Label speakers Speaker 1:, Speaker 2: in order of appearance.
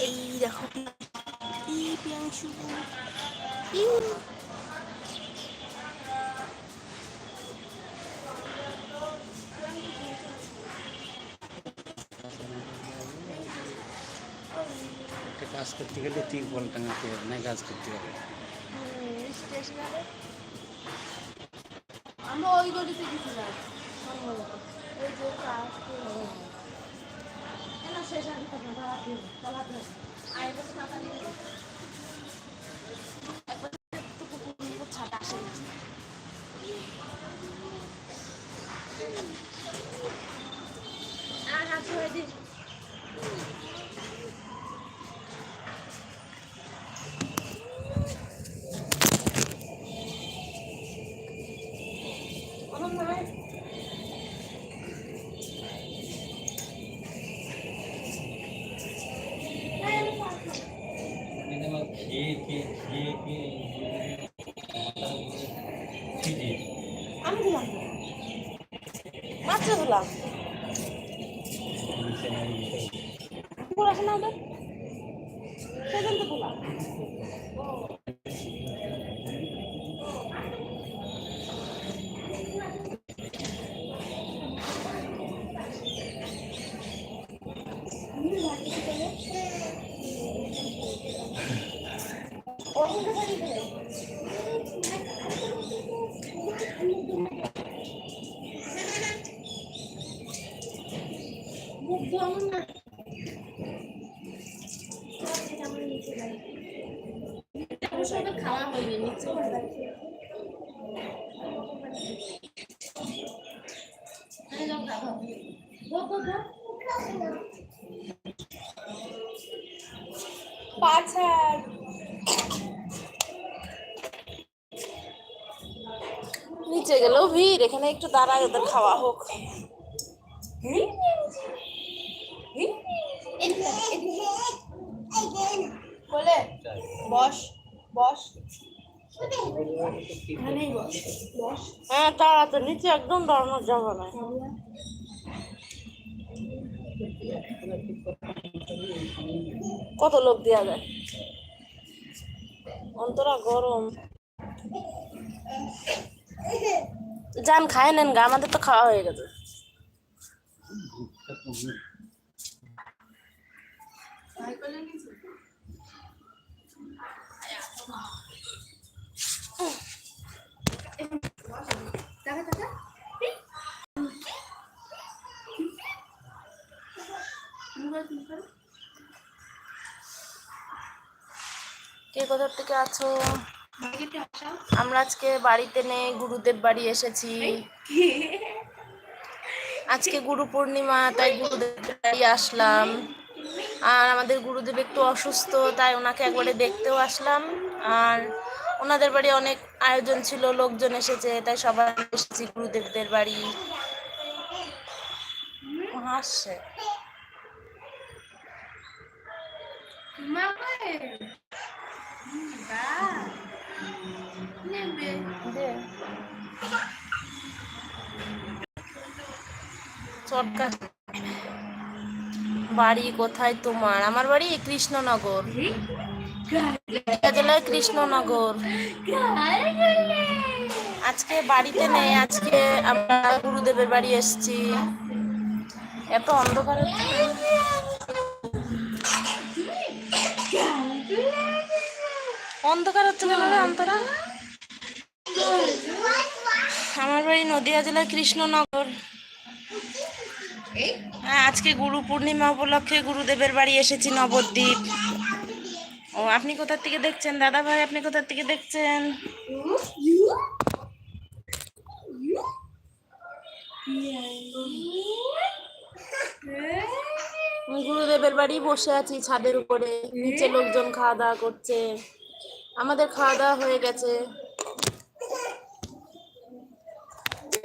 Speaker 1: এই দেখো পিয়াংশু ইউ
Speaker 2: কাজ করতে গেলে টিউবওয়েল টাঙাতে হবে না, কাজ করতে হবে।
Speaker 1: স্টেশনারে আমরা ওই গলিতে গেছিলাম ওই যে কাজ না স্টেশন চালাতে আয় বছর টাকা দিয়ে একবার ছাড় আসে আর হাত ধরে দিই আমি দিলাম মাত্র দিলাম পড়াশোনা ওদের সেদিন তো দিলাম খাওয়া হয়নি নিচে পাছার নিচে গেলেও ভিড়, এখানে একটু দাঁড়ায় ওদের খাওয়া হোক। বলে বস বস হ্যাঁ তাড়াতাড়ি নিচে একদম দাঁড়ানোর যাবে না। কত লোক দেওয়া যায় অন্তরা গরম যান খায় নেন গা, আমাদের তো খাওয়া হয়ে গেছে। কে কোথার থেকে আছো? আমরা আজকে বাড়িতে নেই, গুরুদেব বাড়ি এসেছি। আজকে গুরু পূর্ণিমা, তাই গুরুদেব বাড়ি আসলাম। আর আমাদের গুরুদেব একটু অসুস্থ, তাই ওনাকে একবারে দেখতেও আসলাম। আর ওনাদের বাড়ি অনেক আয়োজন ছিল, লোকজন এসেছে, তাই সবাই এসেছি গুরুদেবদের বাড়ি। হাসছে চটকা। বাড়ি কোথায় তোমার? আমার বাড়ি কৃষ্ণনগর, জেলায় কৃষ্ণনগর। আজকে বাড়িতে নেই, আজকে আমরা গুরুদেবের বাড়ি এসেছি। এত অন্ধকার অন্ধকার হচ্ছে কেন রে অন্তরা? আমার বাড়ি নদিয়া জেলার কৃষ্ণনগর। হ্যাঁ আজকে গুরু পূর্ণিমা উপলক্ষে গুরুদেবের বাড়ি এসেছি, নবদ্বীপ। ও আপনি কোথা থেকে দেখছেন দাদা ভাই? আপনি কোথা থেকে দেখছেন? গুরুদেবের বাড়ি বসে আছি ছাদের উপরে, নিচে লোকজন খাওয়া দাওয়া করছে। আমাদের খাওয়া দাওয়া হয়ে গেছে।